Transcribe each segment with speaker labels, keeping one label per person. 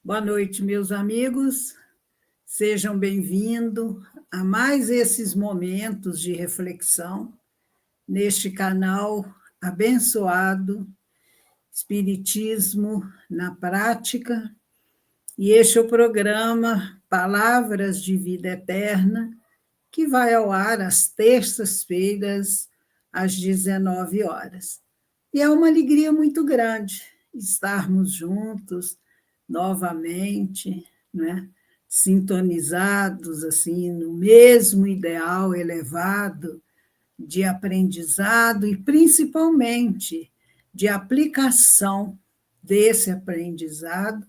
Speaker 1: Boa noite, meus amigos. Sejam bem-vindos a mais esses momentos de reflexão neste canal abençoado, Espiritismo na Prática. E este é o programa Palavras de Vida Eterna, que vai ao ar às terças-feiras, às 19 horas. E é uma alegria muito grande estarmos juntos novamente, né? Sintonizados assim no mesmo ideal elevado de aprendizado e principalmente de aplicação desse aprendizado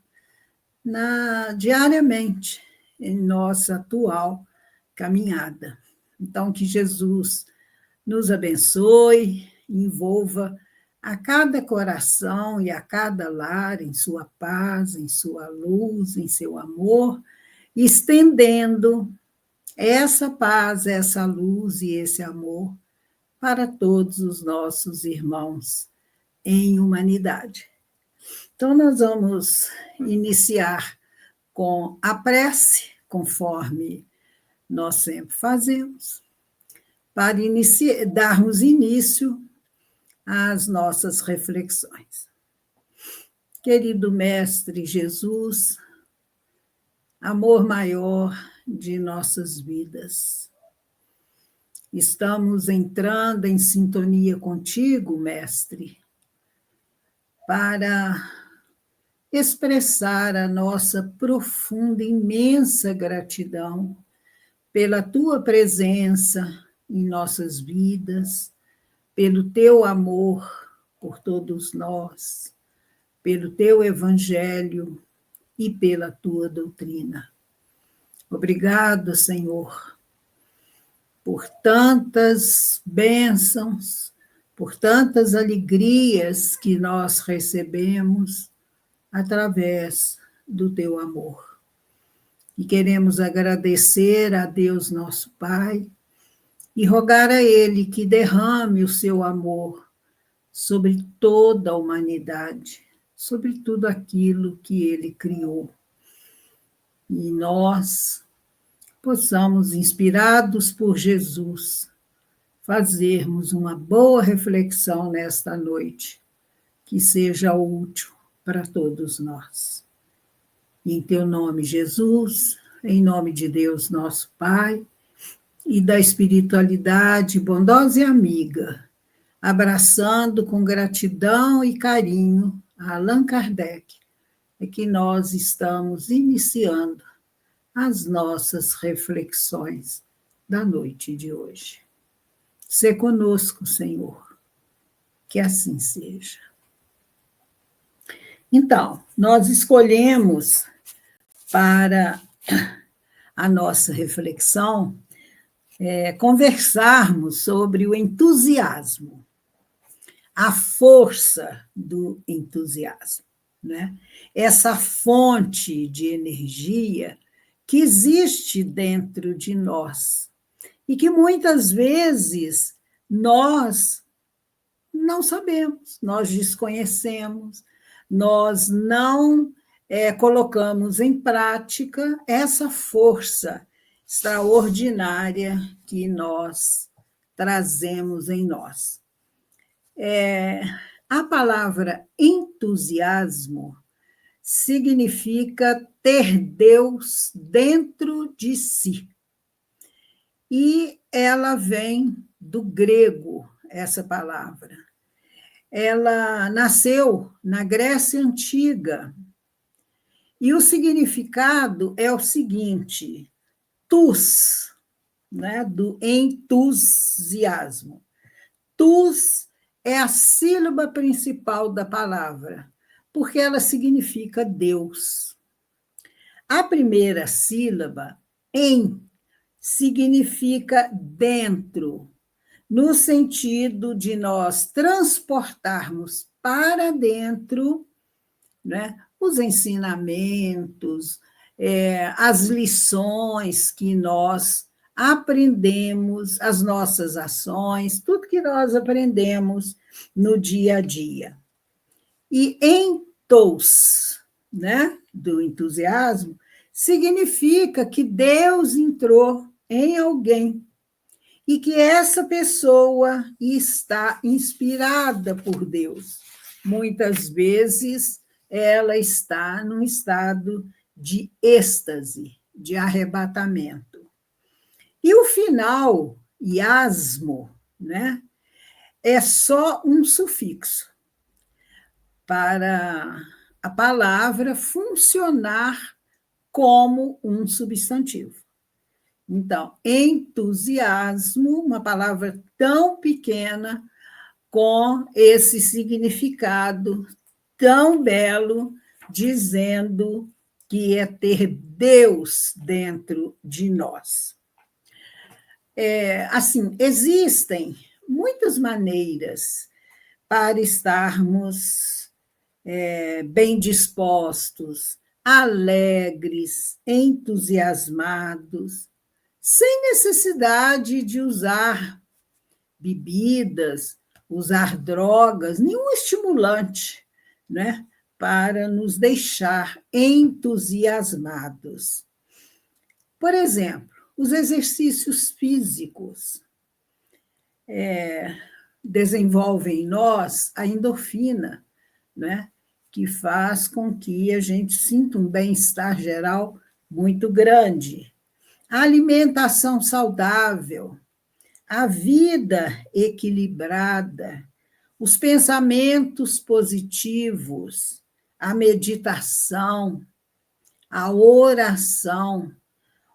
Speaker 1: diariamente em nossa atual caminhada. Então, que Jesus nos abençoe, envolva a cada coração e a cada lar em sua paz, em sua luz, em seu amor, estendendo essa paz, essa luz e esse amor para todos os nossos irmãos em humanidade. Então, nós vamos iniciar com a prece, conforme nós sempre fazemos, para darmos início às nossas reflexões. Querido Mestre Jesus, amor maior de nossas vidas, estamos entrando em sintonia contigo, Mestre, para expressar a nossa profunda, imensa gratidão pela tua presença em nossas vidas, pelo teu amor por todos nós, pelo teu evangelho e pela tua doutrina. Obrigado, Senhor, por tantas bênçãos, por tantas alegrias que nós recebemos através do teu amor. E queremos agradecer a Deus, nosso Pai, e rogar a Ele que derrame o seu amor sobre toda a humanidade, sobre tudo aquilo que Ele criou. E nós possamos, inspirados por Jesus, fazermos uma boa reflexão nesta noite, que seja útil para todos nós. Em teu nome, Jesus, em nome de Deus, nosso Pai, e da espiritualidade bondosa e amiga, abraçando com gratidão e carinho a Allan Kardec, é que nós estamos iniciando as nossas reflexões da noite de hoje. Sê conosco, Senhor, que assim seja. Então, nós escolhemos para a nossa reflexão conversarmos sobre o entusiasmo, a força do entusiasmo, né? Essa fonte de energia que existe dentro de nós e que muitas vezes nós não sabemos, nós desconhecemos, nós não colocamos em prática essa força extraordinária que nós trazemos em nós. A palavra entusiasmo significa ter Deus dentro de si. E ela vem do grego, essa palavra. Ela nasceu na Grécia Antiga. E o significado é o seguinte: tus, né, do entusiasmo. Tus é a sílaba principal da palavra, porque ela significa Deus. A primeira sílaba, em, significa dentro, no sentido de nós transportarmos para dentro, né, os ensinamentos, as lições que nós aprendemos, as nossas ações, tudo que nós aprendemos no dia a dia. E entos, né, do entusiasmo, significa que Deus entrou em alguém e que essa pessoa está inspirada por Deus. Muitas vezes ela está num estado de êxtase, de arrebatamento. E o final, iasmo, né, é só um sufixo para a palavra funcionar como um substantivo. Então, entusiasmo, uma palavra tão pequena, com esse significado tão belo, dizendo que é ter Deus dentro de nós. Assim, existem muitas maneiras para estarmos bem dispostos, alegres, entusiasmados, sem necessidade de usar bebidas, usar drogas, nenhum estimulante, né, para nos deixar entusiasmados. Por exemplo, os exercícios físicos desenvolvem em nós a endorfina, né, que faz com que a gente sinta um bem-estar geral muito grande. A alimentação saudável, a vida equilibrada, os pensamentos positivos, a meditação, a oração,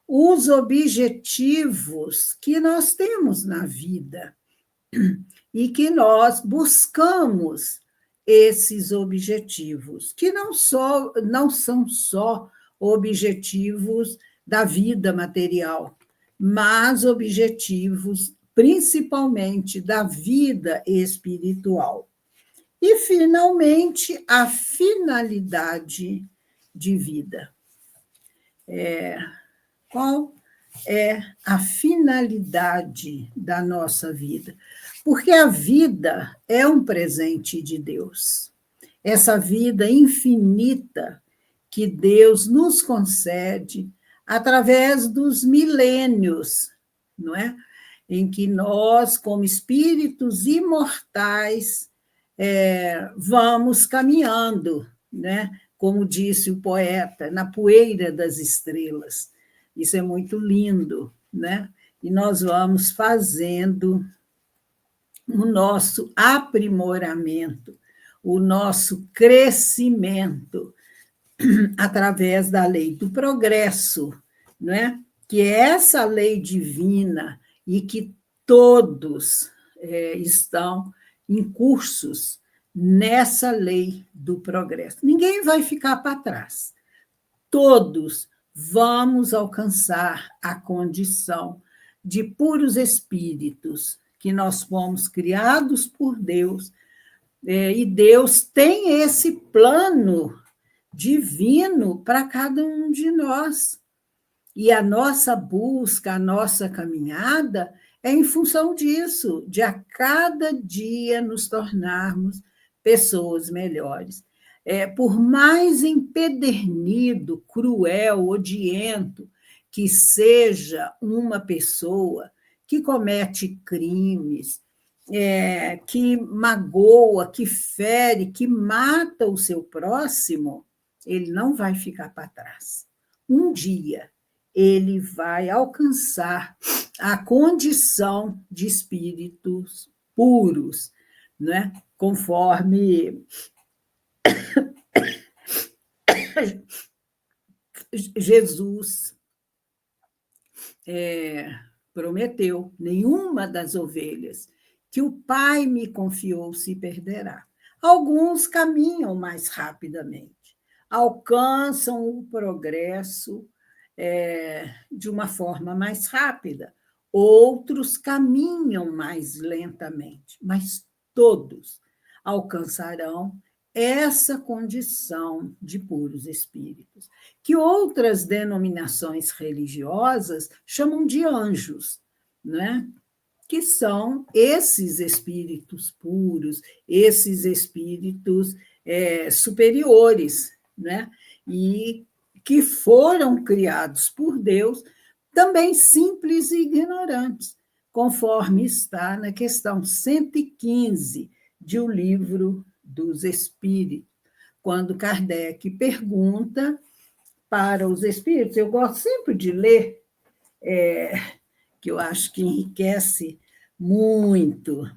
Speaker 1: os objetivos que nós temos na vida e que nós buscamos esses objetivos, que não são só objetivos da vida material, mas objetivos principalmente da vida espiritual. E, finalmente, a finalidade de vida. Qual é a finalidade da nossa vida? Porque a vida é um presente de Deus. Essa vida infinita que Deus nos concede através dos milênios, não é? Em que nós, como espíritos imortais, vamos caminhando, né? Como disse o poeta, na poeira das estrelas. Isso é muito lindo, né? E nós vamos fazendo o nosso aprimoramento, o nosso crescimento através da lei do progresso, não é? Que é essa lei divina e que todos estão incursos nessa lei do progresso. Ninguém vai ficar para trás. Todos vamos alcançar a condição de puros espíritos, que nós fomos criados por Deus, e Deus tem esse plano divino para cada um de nós. E a nossa busca, a nossa caminhada é em função disso, de a cada dia nos tornarmos pessoas melhores. Por mais empedernido, cruel, odiento que seja uma pessoa que comete crimes, que magoa, que fere, que mata o seu próximo, ele não vai ficar para trás. Um dia ele vai alcançar a condição de espíritos puros, né? Conforme Jesus prometeu: nenhuma das ovelhas que o Pai me confiou se perderá. Alguns caminham mais rapidamente, alcançam o progresso de uma forma mais rápida, outros caminham mais lentamente, mas todos alcançarão essa condição de puros espíritos, que outras denominações religiosas chamam de anjos, né? Que são esses espíritos puros, esses espíritos superiores, né? E que foram criados por Deus, também simples e ignorantes, conforme está na questão 115 de O Livro dos Espíritos, quando Kardec pergunta para os espíritos. Eu gosto sempre de ler, que eu acho que enriquece muito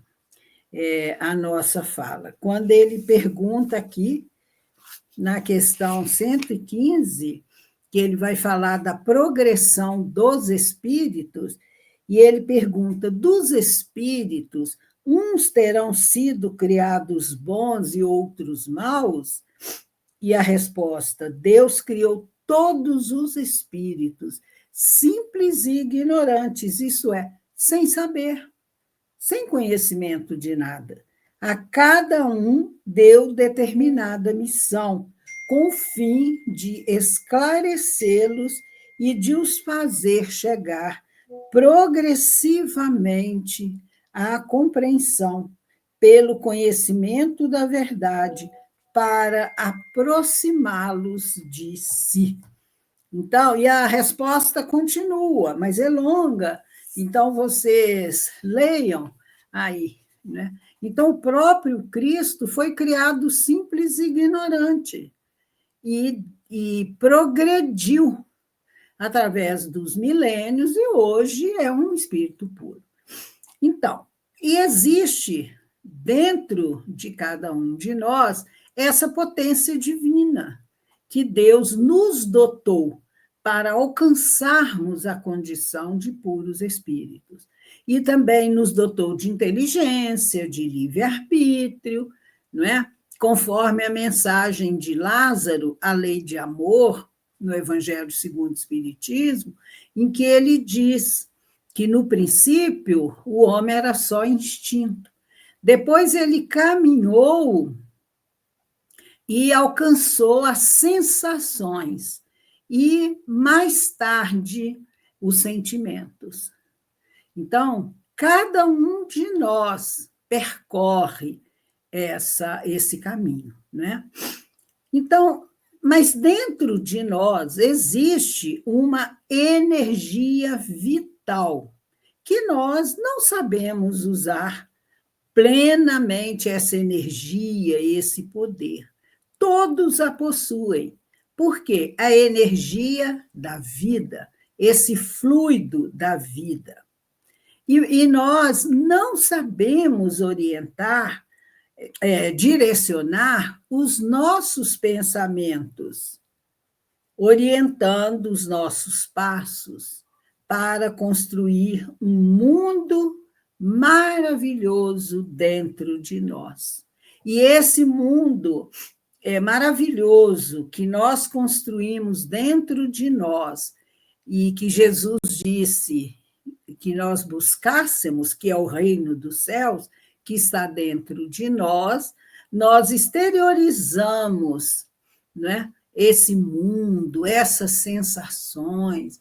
Speaker 1: a nossa fala. Quando ele pergunta aqui, na questão 115, que ele vai falar da progressão dos espíritos, e ele pergunta: dos espíritos, uns terão sido criados bons e outros maus? E a resposta: Deus criou todos os espíritos, simples e ignorantes, isso é, sem saber, sem conhecimento de nada. A cada um deu determinada missão, com o fim de esclarecê-los e de os fazer chegar progressivamente à compreensão, pelo conhecimento da verdade, para aproximá-los de si. Então, e a resposta continua, mas é longa, então vocês leiam aí, né? Então, o próprio Cristo foi criado simples e ignorante e progrediu através dos milênios e hoje é um espírito puro. Então, e existe dentro de cada um de nós essa potência divina que Deus nos dotou para alcançarmos a condição de puros espíritos. E também nos dotou de inteligência, de livre-arbítrio, não é? Conforme a mensagem de Lázaro, a lei de amor, no Evangelho segundo o Espiritismo, em que ele diz que, no princípio, o homem era só instinto. Depois ele caminhou e alcançou as sensações, e, mais tarde, os sentimentos. Então, cada um de nós percorre esse caminho, né? Então, mas dentro de nós existe uma energia vital que nós não sabemos usar plenamente essa energia, esse poder. Todos a possuem, porque a energia da vida, esse fluido da vida. E nós não sabemos orientar, direcionar os nossos pensamentos, orientando os nossos passos para construir um mundo maravilhoso dentro de nós. E esse mundo maravilhoso que nós construímos dentro de nós e que Jesus disse que nós buscássemos, que é o reino dos céus, que está dentro de nós, nós exteriorizamos, né, esse mundo, essas sensações,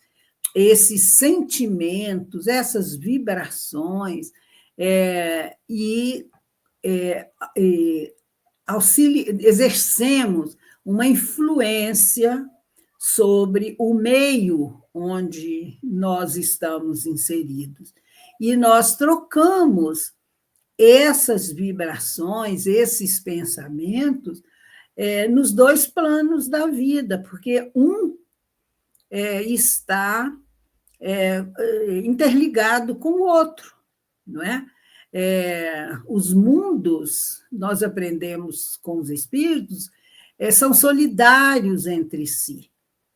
Speaker 1: esses sentimentos, essas vibrações, e exercemos uma influência sobre o meio onde nós estamos inseridos. E nós trocamos essas vibrações, esses pensamentos, nos dois planos da vida, porque um está interligado com o outro, não é? Os mundos, nós aprendemos com os espíritos, são solidários entre si,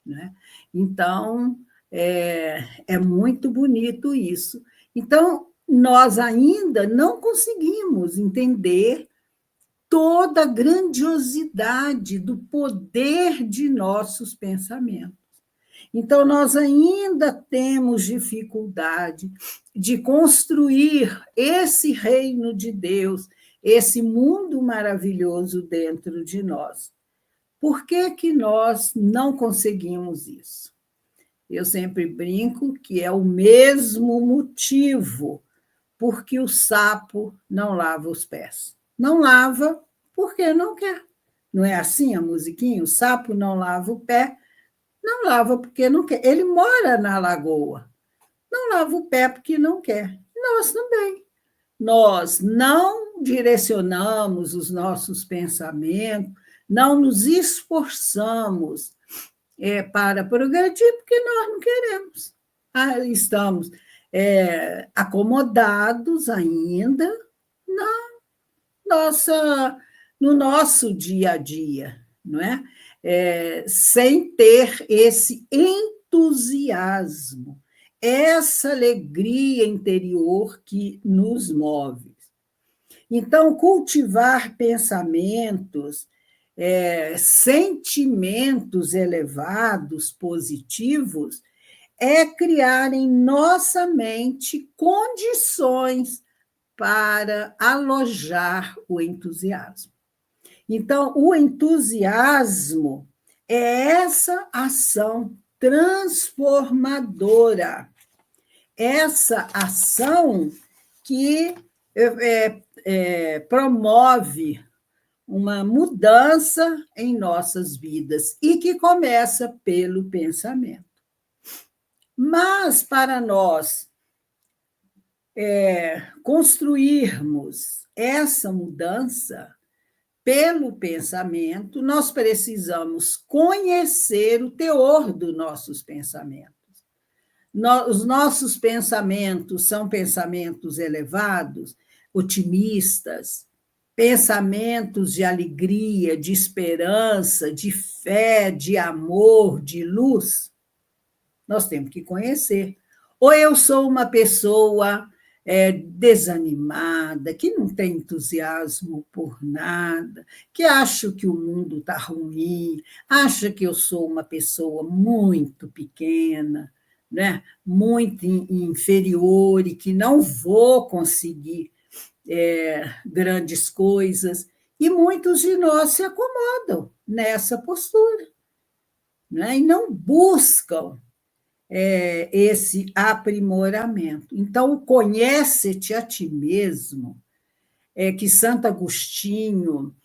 Speaker 1: né? Então, é muito bonito isso. Então, nós ainda não conseguimos entender toda a grandiosidade do poder de nossos pensamentos. Então, nós ainda temos dificuldade de construir esse reino de Deus, esse mundo maravilhoso dentro de nós. Por que que nós não conseguimos isso? Eu sempre brinco que é o mesmo motivo porque o sapo não lava os pés. Não lava porque não quer. Não é assim a musiquinha? O sapo não lava o pé, não lava porque não quer. Ele mora na lagoa, não lava o pé porque não quer. Nós também. Nós não direcionamos os nossos pensamentos, não nos esforçamos para progredir, porque nós não queremos. Estamos acomodados ainda na nossa, no nosso dia a dia, não é? Sem ter esse entusiasmo, essa alegria interior que nos move. Então, cultivar pensamentos, sentimentos elevados, positivos, é criar em nossa mente condições para alojar o entusiasmo. Então, o entusiasmo é essa ação transformadora, essa ação que promove uma mudança em nossas vidas e que começa pelo pensamento. Mas, para nós construirmos essa mudança pelo pensamento, nós precisamos conhecer o teor dos nossos pensamentos. Os nossos pensamentos são pensamentos elevados, otimistas, pensamentos de alegria, de esperança, de fé, de amor, de luz. Nós temos que conhecer. Ou eu sou uma pessoa desanimada, que não tem entusiasmo por nada, que acho que o mundo está ruim, acha que eu sou uma pessoa muito pequena, né? Muito inferior e que não vou conseguir grandes coisas. E muitos de nós se acomodam nessa postura, né? E não buscam esse aprimoramento. Então, o conhece-te a ti mesmo, que Santo Agostinho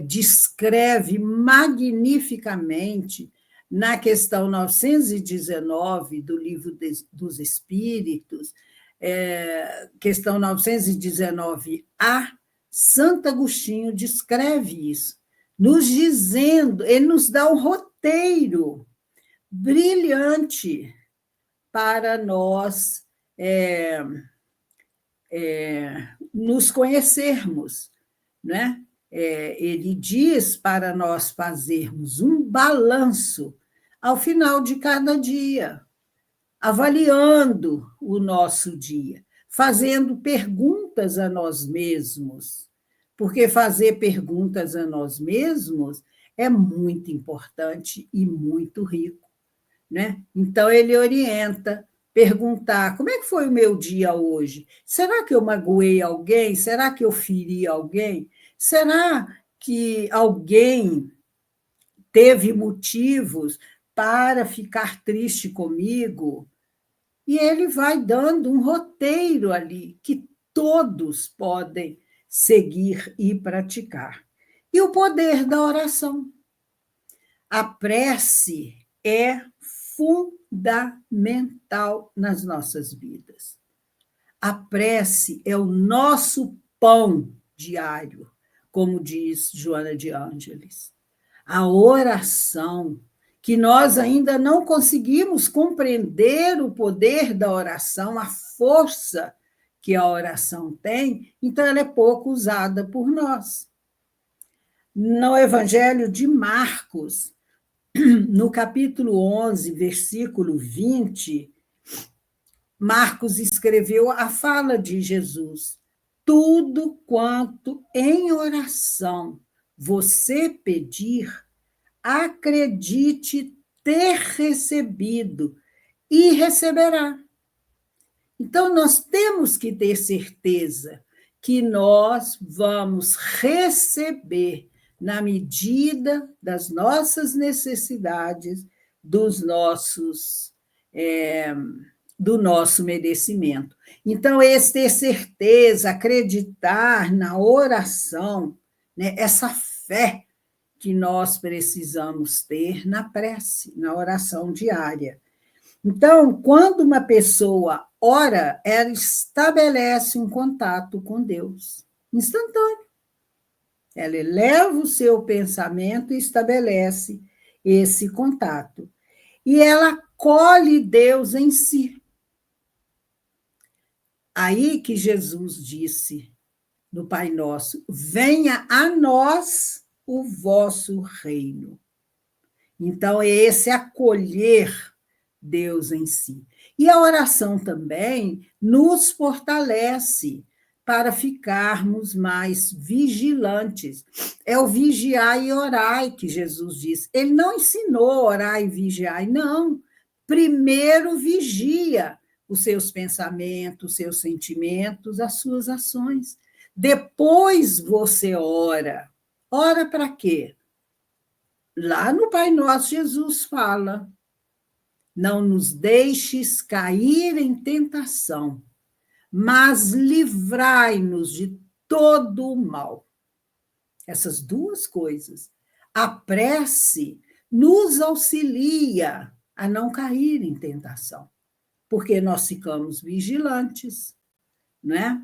Speaker 1: descreve magnificamente na questão 919 do Livro dos Espíritos, questão 919A, Santo Agostinho descreve isso, nos dizendo, ele nos dá um roteiro brilhante para nós nos conhecermos, né? Ele diz para nós fazermos um balanço ao final de cada dia, avaliando o nosso dia, fazendo perguntas a nós mesmos, porque fazer perguntas a nós mesmos é muito importante e muito rico, né? Então, ele orienta, perguntar, como é que foi o meu dia hoje? Será que eu magoei alguém? Será que eu feri alguém? Será que alguém teve motivos para ficar triste comigo? E ele vai dando um roteiro ali que todos podem seguir e praticar. E o poder da oração. A prece é fundamental nas nossas vidas. A prece é o nosso pão diário, como diz Joana de Ângeles. A oração, que nós ainda não conseguimos compreender o poder da oração, a força que a oração tem, então ela é pouco usada por nós. No Evangelho de Marcos, no capítulo 11, versículo 20, Marcos escreveu a fala de Jesus: tudo quanto em oração você pedir, acredite ter recebido e receberá. Então, nós temos que ter certeza que nós vamos receber na medida das nossas necessidades, do nosso merecimento. Então, esse ter certeza, acreditar na oração, né, essa fé que nós precisamos ter na prece, na oração diária. Então, quando uma pessoa ora, ela estabelece um contato com Deus, instantâneo. Ela eleva o seu pensamento e estabelece esse contato. E ela acolhe Deus em si. Aí que Jesus disse no Pai Nosso: venha a nós o vosso reino. Então, é esse acolher Deus em si. E a oração também nos fortalece para ficarmos mais vigilantes. É o vigiar e orai que Jesus disse. Ele não ensinou orar e vigiar, não. Primeiro vigia os seus pensamentos, os seus sentimentos, as suas ações. Depois você ora. Ora para quê? Lá no Pai Nosso, Jesus fala: não nos deixes cair em tentação, mas livrai-nos de todo o mal. Essas duas coisas. A prece nos auxilia a não cair em tentação, porque nós ficamos vigilantes, né?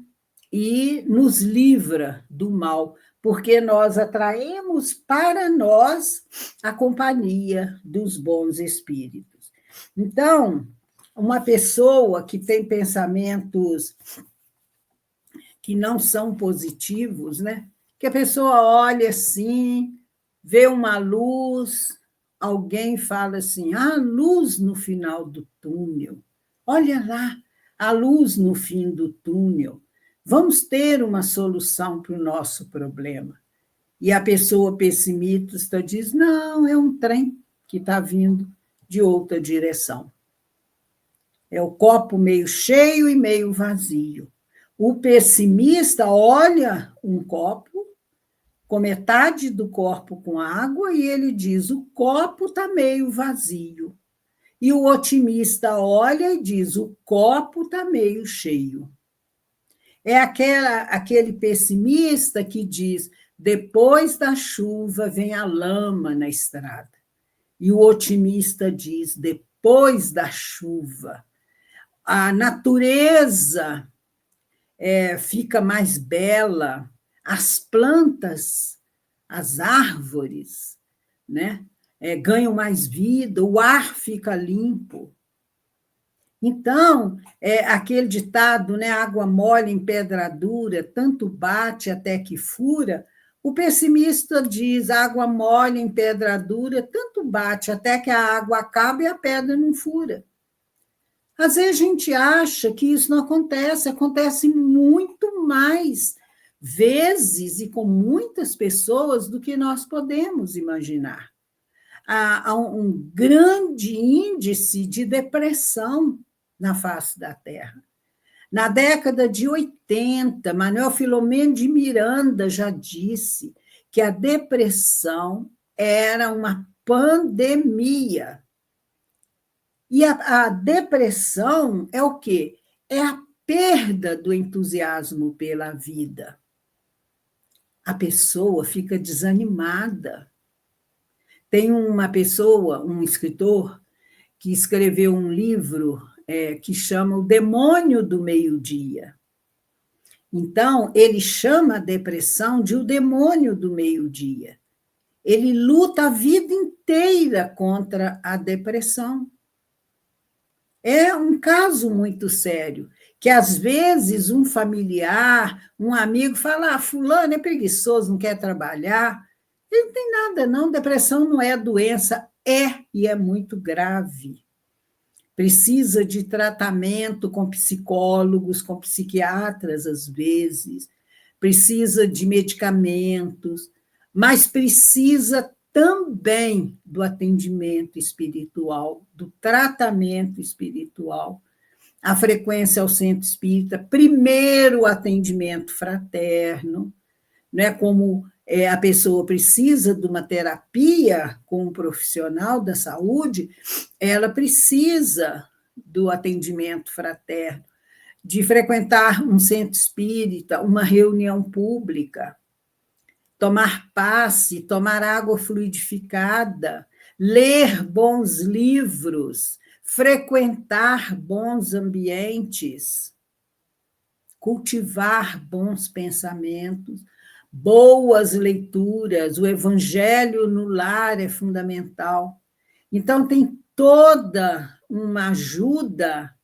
Speaker 1: E nos livra do mal, porque nós atraemos para nós a companhia dos bons espíritos. Então, uma pessoa que tem pensamentos que não são positivos, né? Que a pessoa olha assim, vê uma luz, alguém fala assim: ah, luz no final do túnel. Olha lá, a luz no fim do túnel. Vamos ter uma solução para o nosso problema. E a pessoa pessimista diz: não, é um trem que está vindo de outra direção. É o copo meio cheio e meio vazio. O pessimista olha um copo com metade do copo com água e ele diz: o copo está meio vazio. E o otimista olha e diz: o copo está meio cheio. É aquele pessimista que diz: depois da chuva vem a lama na estrada. E o otimista diz: depois da chuva, a natureza fica mais bela, as plantas, as árvores, né, ganham mais vida, o ar fica limpo. Então, aquele ditado, né, água mole em pedra dura, tanto bate até que fura, o pessimista diz: água mole em pedra dura, tanto bate até que a água acaba e a pedra não fura. Às vezes a gente acha que isso não acontece, acontece muito mais vezes e com muitas pessoas do que nós podemos imaginar. Há um grande índice de depressão na face da Terra. Na década de 80, Manuel Filomeno de Miranda já disse que a depressão era uma pandemia. E a depressão é o quê? É a perda do entusiasmo pela vida. A pessoa fica desanimada. Tem uma pessoa, um escritor, que escreveu um livro que chama O Demônio do Meio-Dia. Então, ele chama a depressão de o demônio do meio-dia. Ele luta a vida inteira contra a depressão. É um caso muito sério, que às vezes um familiar, um amigo fala: fulano é preguiçoso, não quer trabalhar. Ele não tem nada, não. Depressão não é doença, e é muito grave. Precisa de tratamento com psicólogos, com psiquiatras, às vezes, precisa de medicamentos, mas precisa também do atendimento espiritual, do tratamento espiritual, a frequência ao centro espírita, primeiro o atendimento fraterno, né, como a pessoa precisa de uma terapia com um profissional da saúde, ela precisa do atendimento fraterno, de frequentar um centro espírita, uma reunião pública. tomar passe, tomar água fluidificada, ler bons livros, frequentar bons ambientes, cultivar bons pensamentos, boas leituras, o evangelho no lar é fundamental. Então, tem toda uma ajuda,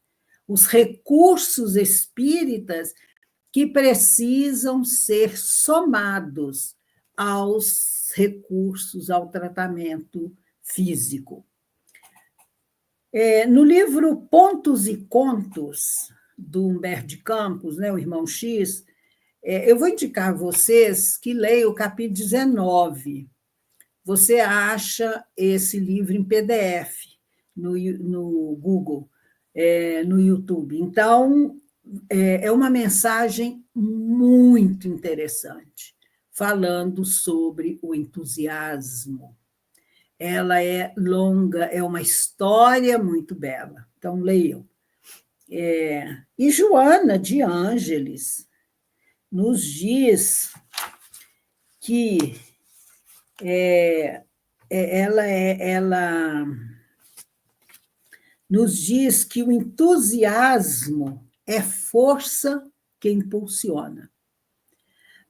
Speaker 1: os recursos espíritas que precisam ser somados aos recursos, ao tratamento físico. No livro Pontos e Contos, do Humberto de Campos, né, o Irmão X, eu vou indicar a vocês que leiam o capítulo 19. Você acha esse livro em PDF no Google, no YouTube. Então, é uma mensagem muito interessante, falando sobre o entusiasmo. Ela é longa, é uma história muito bela. Então, leiam. E Joana de Ângeles nos diz que ela nos diz que o entusiasmo é força que impulsiona.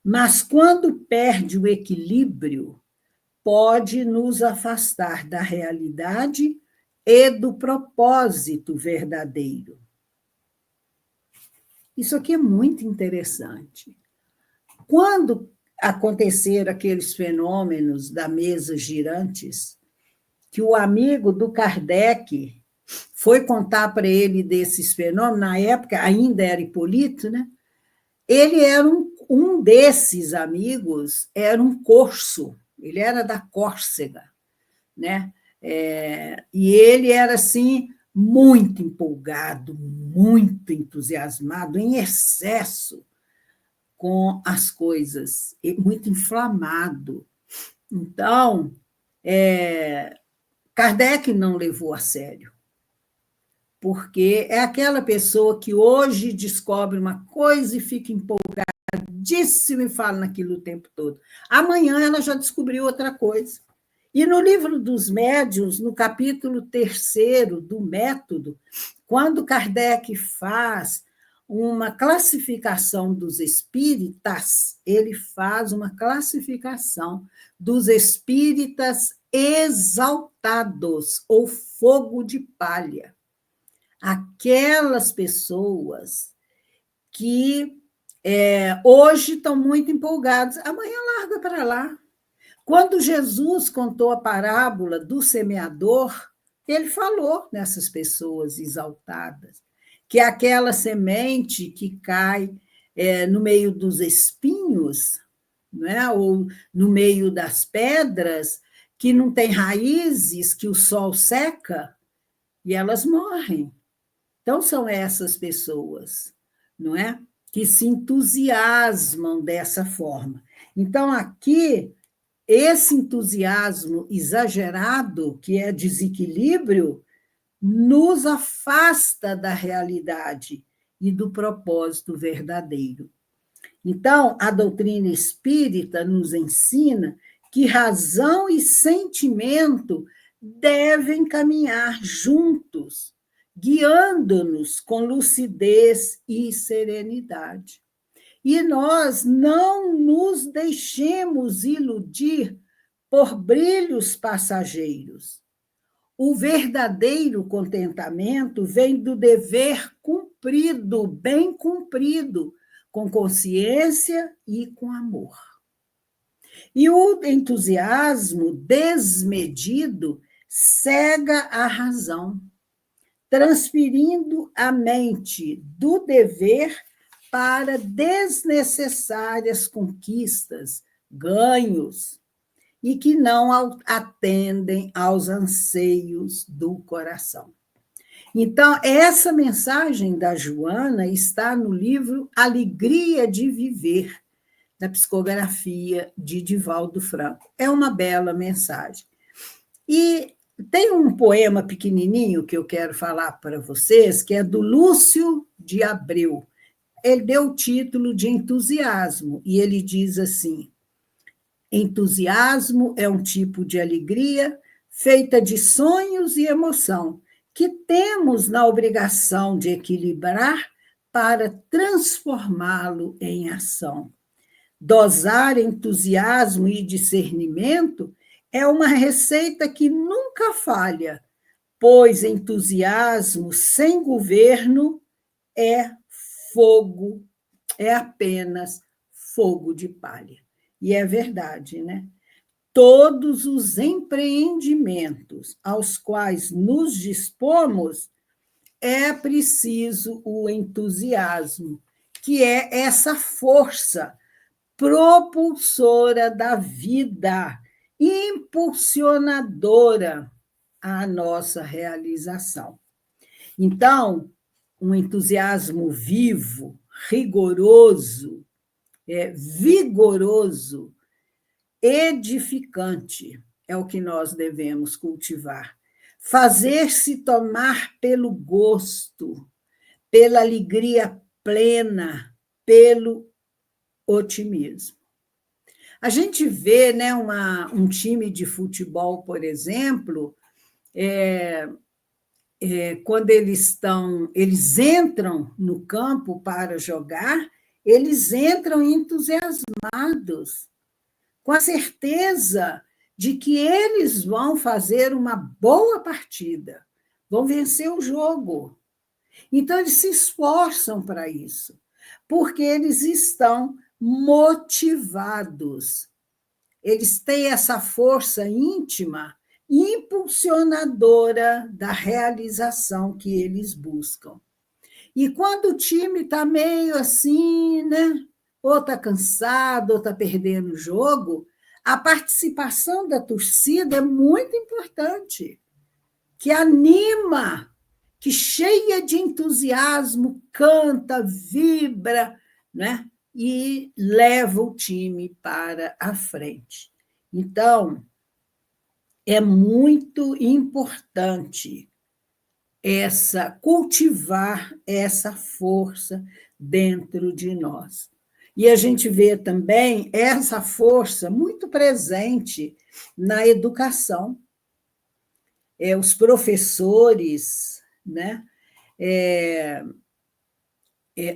Speaker 1: Mas quando perde o equilíbrio, pode nos afastar da realidade e do propósito verdadeiro. Isso aqui é muito interessante. Quando aconteceram aqueles fenômenos da mesa girantes, que o amigo do Kardec foi contar para ele desses fenômenos, na época ainda era Hipólito, né? Ele era um desses amigos, era um corso, ele era da Córcega, né? E ele era, assim, muito empolgado, muito entusiasmado, em excesso com as coisas, muito inflamado. Então, Kardec não levou a sério, porque é aquela pessoa que hoje descobre uma coisa e fica empolgadíssima e fala naquilo o tempo todo. Amanhã ela já descobriu outra coisa. E no livro dos médiuns, no capítulo 3º do Método, quando Kardec faz uma classificação dos espíritas, ele faz uma classificação dos espíritas exaltados, ou fogo de palha. Aquelas pessoas que hoje estão muito empolgadas, amanhã larga para lá. Quando Jesus contou a parábola do semeador, ele falou nessas pessoas exaltadas, que é aquela semente que cai no meio dos espinhos, né? Ou no meio das pedras, que não tem raízes, que o sol seca, e elas morrem. Então, são essas pessoas, não é? Que se entusiasmam dessa forma. Então, aqui, esse entusiasmo exagerado, que é desequilíbrio, nos afasta da realidade e do propósito verdadeiro. Então, a doutrina espírita nos ensina que razão e sentimento devem caminhar juntos, guiando-nos com lucidez e serenidade. E nós não nos deixemos iludir por brilhos passageiros. O verdadeiro contentamento vem do dever cumprido, bem cumprido, com consciência e com amor. E o entusiasmo desmedido cega a razão, transferindo a mente do dever para desnecessárias conquistas, ganhos, e que não atendem aos anseios do coração. Então, essa mensagem da Joana está no livro Alegria de Viver, da psicografia de Divaldo Franco. É uma bela mensagem. E tem um poema pequenininho que eu quero falar para vocês, que é do Lúcio de Abreu. Ele deu o título de Entusiasmo, e ele diz assim: Entusiasmo é um tipo de alegria feita de sonhos e emoção, que temos na obrigação de equilibrar para transformá-lo em ação. Dosar entusiasmo e discernimento é uma receita que nunca falha, pois entusiasmo sem governo é fogo, é apenas fogo de palha. E é verdade, né? Todos os empreendimentos aos quais nos dispomos é preciso o entusiasmo, que é essa força propulsora da vida, impulsionadora à nossa realização. Então, um entusiasmo vivo, rigoroso, vigoroso, edificante é o que nós devemos cultivar. Fazer-se tomar pelo gosto, pela alegria plena, pelo otimismo. A gente vê, né, um time de futebol, por exemplo, quando eles entram no campo para jogar, eles entram entusiasmados, com a certeza de que eles vão fazer uma boa partida, vão vencer o jogo. Então, eles se esforçam para isso, porque eles estão motivados. Eles têm essa força íntima, impulsionadora da realização que eles buscam. E quando o time está meio assim, né? Ou está cansado, ou está perdendo o jogo, a participação da torcida é muito importante, que anima, que cheia de entusiasmo, canta, vibra, né? E leva o time para a frente. Então, é muito importante cultivar essa força dentro de nós. E a gente vê também essa força muito presente na educação. Os professores, né,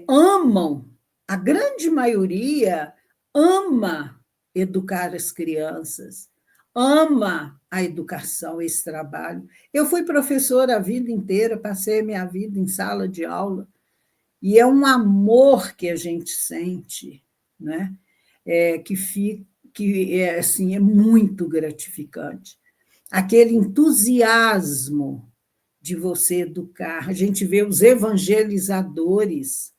Speaker 1: amam, a grande maioria ama educar as crianças, ama a educação, esse trabalho. Eu fui professora a vida inteira, passei a minha vida em sala de aula, e é um amor que a gente sente, né? Assim, é muito gratificante. Aquele entusiasmo de você educar. A gente vê os evangelizadores.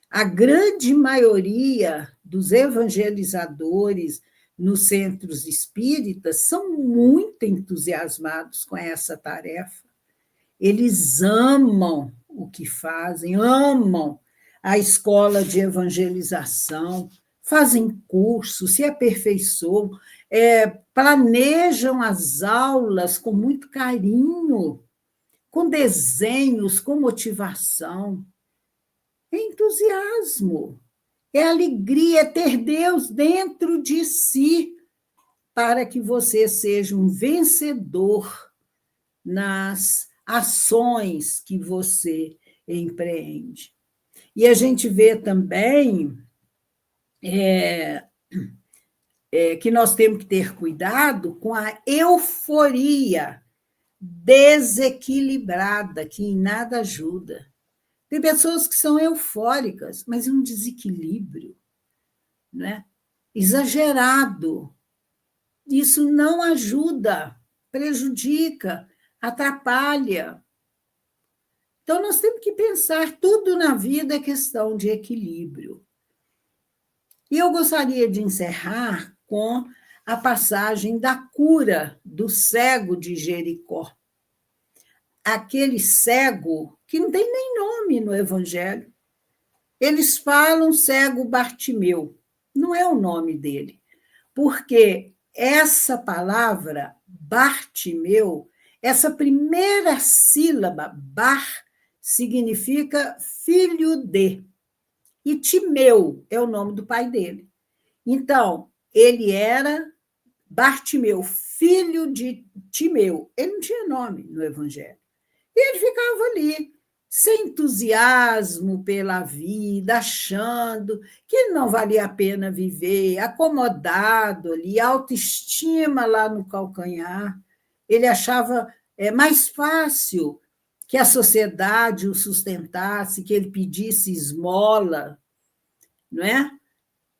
Speaker 1: A grande maioria dos evangelizadores nos centros espíritas são muito entusiasmados com essa tarefa. Eles amam o que fazem, amam a escola de evangelização, fazem cursos, se aperfeiçoam, planejam as aulas com muito carinho, com desenhos, com motivação. É entusiasmo, é alegria, é ter Deus dentro de si, para que você seja um vencedor nas ações que você empreende. E a gente vê também que nós temos que ter cuidado com a euforia desequilibrada, que em nada ajuda. Tem pessoas que são eufóricas, mas é um desequilíbrio, né? Exagerado. Isso não ajuda, prejudica, atrapalha. Então, nós temos que pensar, tudo na vida é questão de equilíbrio. E eu gostaria de encerrar com a passagem da cura do cego de Jericó. Aquele cego que não tem nem nome no Evangelho. Eles falam cego Bartimeu, não é o nome dele, porque essa palavra, Bartimeu, essa primeira sílaba, bar, significa filho de, e Timeu é o nome do pai dele. Então, ele era Bartimeu, filho de Timeu. Ele não tinha nome no Evangelho. E ele ficava ali, sem entusiasmo pela vida, achando que não valia a pena viver, acomodado ali, autoestima lá no calcanhar. Ele achava mais fácil que a sociedade o sustentasse, que ele pedisse esmola, não é?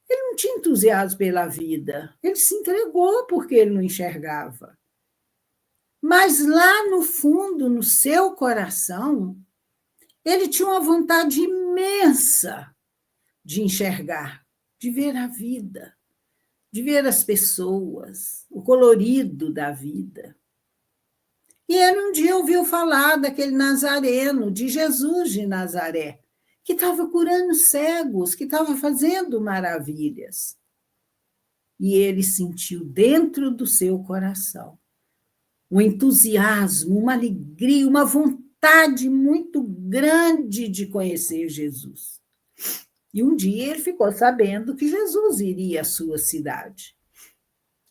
Speaker 1: Ele não tinha entusiasmo pela vida, ele se entregou porque ele não enxergava. Mas lá no fundo, no seu coração, ele tinha uma vontade imensa de enxergar, de ver a vida, de ver as pessoas, o colorido da vida. E ele um dia ouviu falar daquele nazareno, de Jesus de Nazaré, que estava curando cegos, que estava fazendo maravilhas. E ele sentiu dentro do seu coração um entusiasmo, uma alegria, uma vontade muito grande de conhecer Jesus. E um dia ele ficou sabendo que Jesus iria à sua cidade.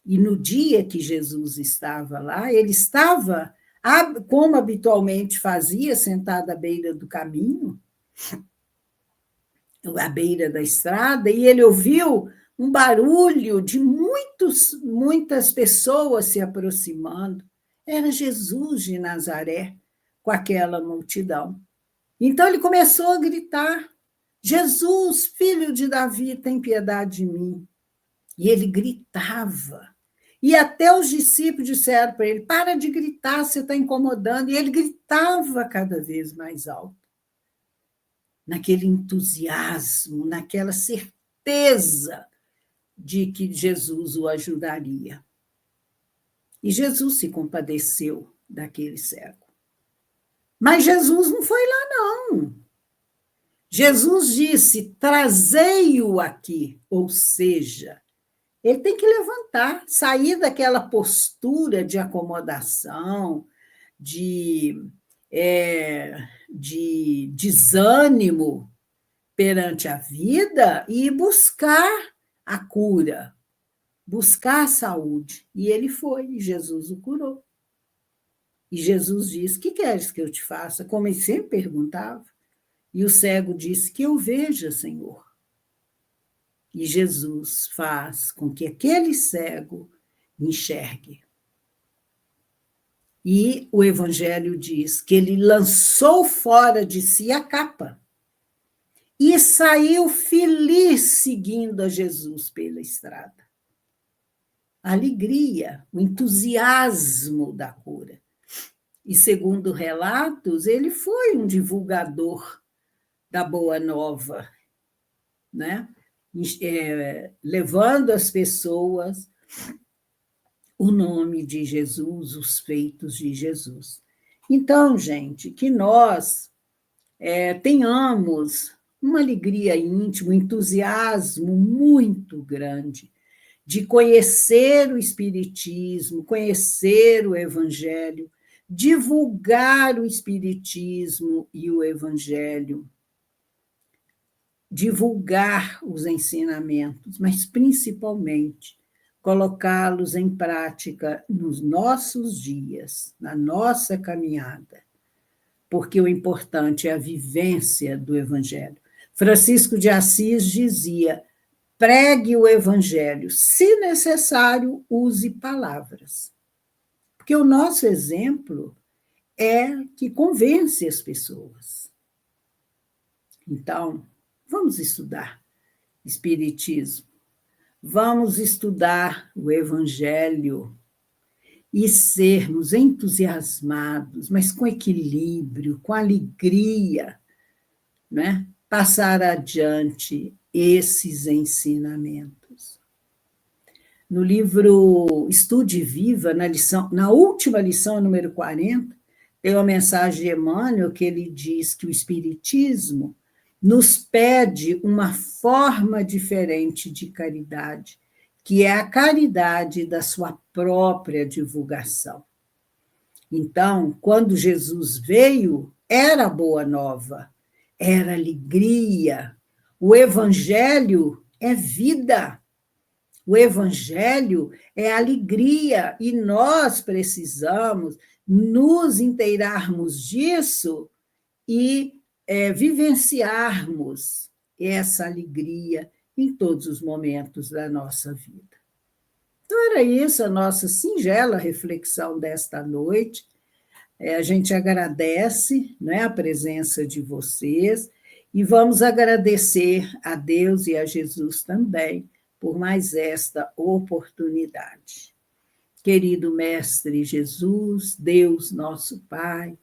Speaker 1: E no dia que Jesus estava lá, ele estava, como habitualmente fazia, sentado à beira do caminho, à beira da estrada, e ele ouviu um barulho de muitas pessoas se aproximando. Era Jesus de Nazaré, com aquela multidão. Então ele começou a gritar: Jesus, filho de Davi, tem piedade de mim. E ele gritava. E até os discípulos disseram para ele: para de gritar, você está incomodando. E ele gritava cada vez mais alto, naquele entusiasmo, naquela certeza de que Jesus o ajudaria. E Jesus se compadeceu daquele cego. Mas Jesus não foi lá, não. Jesus disse: trazei-o aqui, ou seja, ele tem que levantar, sair daquela postura de acomodação, de desânimo perante a vida e buscar a cura, buscar a saúde. E ele foi, e Jesus o curou. E Jesus disse: que queres que eu te faça? Como ele sempre perguntava. E o cego disse: que eu veja, Senhor. E Jesus faz com que aquele cego enxergue. E o Evangelho diz que ele lançou fora de si a capa e saiu feliz seguindo a Jesus pela estrada. A alegria, o entusiasmo da cura. E, segundo relatos, ele foi um divulgador da Boa Nova, né? Levando às pessoas o nome de Jesus, os feitos de Jesus. Então, gente, que nós tenhamos uma alegria íntima, um entusiasmo muito grande de conhecer o Espiritismo, conhecer o Evangelho, divulgar o Espiritismo e o Evangelho, divulgar os ensinamentos, mas principalmente colocá-los em prática nos nossos dias, na nossa caminhada, porque o importante é a vivência do Evangelho. Francisco de Assis dizia: pregue o Evangelho, se necessário, use palavras. Porque o nosso exemplo é que convence as pessoas. Então, vamos estudar Espiritismo, vamos estudar o Evangelho e sermos entusiasmados, mas com equilíbrio, com alegria, né? Passar adiante esses ensinamentos. No livro Estude Viva, na última lição, número 40, tem uma mensagem de Emmanuel que ele diz que o Espiritismo nos pede uma forma diferente de caridade, que é a caridade da sua própria divulgação. Então, quando Jesus veio, era boa nova, era alegria. O Evangelho é vida. O Evangelho é alegria e nós precisamos nos inteirarmos disso e vivenciarmos essa alegria em todos os momentos da nossa vida. Então, era isso a nossa singela reflexão desta noite. A gente agradece, né, a presença de vocês e vamos agradecer a Deus e a Jesus também por mais esta oportunidade. Querido Mestre Jesus, Deus nosso Pai,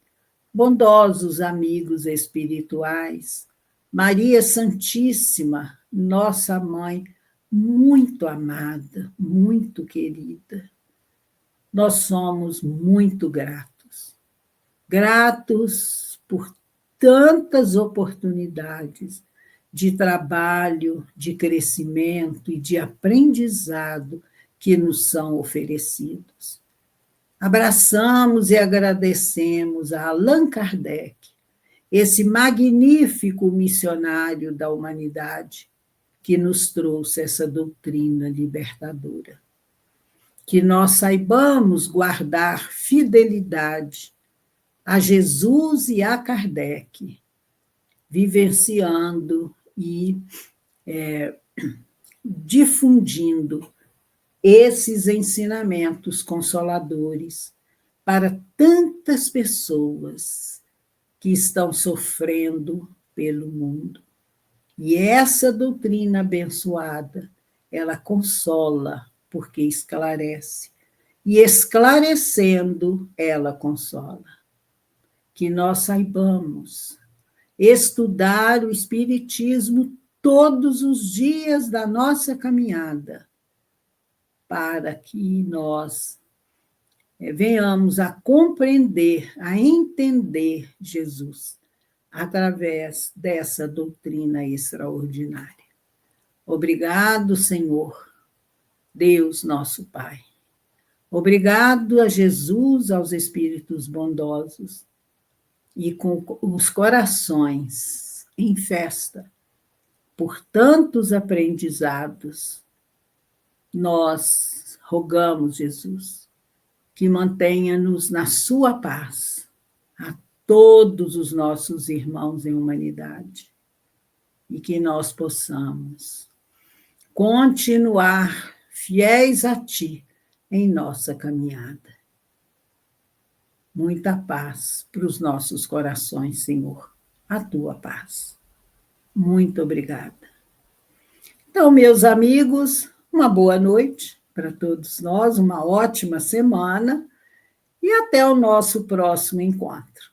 Speaker 1: bondosos amigos espirituais, Maria Santíssima, nossa mãe, muito amada, muito querida, nós somos muito gratos. Gratos por tantas oportunidades de trabalho, de crescimento e de aprendizado que nos são oferecidos. Abraçamos e agradecemos a Allan Kardec, esse magnífico missionário da humanidade que nos trouxe essa doutrina libertadora. Que nós saibamos guardar fidelidade a Jesus e a Kardec, vivenciando e difundindo esses ensinamentos consoladores para tantas pessoas que estão sofrendo pelo mundo. E essa doutrina abençoada, ela consola, porque esclarece. E esclarecendo, ela consola. Que nós saibamos estudar o Espiritismo todos os dias da nossa caminhada, para que nós venhamos a compreender, a entender Jesus através dessa doutrina extraordinária. Obrigado, Senhor, Deus nosso Pai. Obrigado a Jesus, aos Espíritos bondosos, e com os corações em festa, por tantos aprendizados, nós rogamos, Jesus, que mantenha-nos na sua paz, a todos os nossos irmãos em humanidade, e que nós possamos continuar fiéis a Ti em nossa caminhada. Muita paz para os nossos corações, Senhor, a Tua paz. Muito obrigada. Então, meus amigos, uma boa noite para todos nós, uma ótima semana e até o nosso próximo encontro.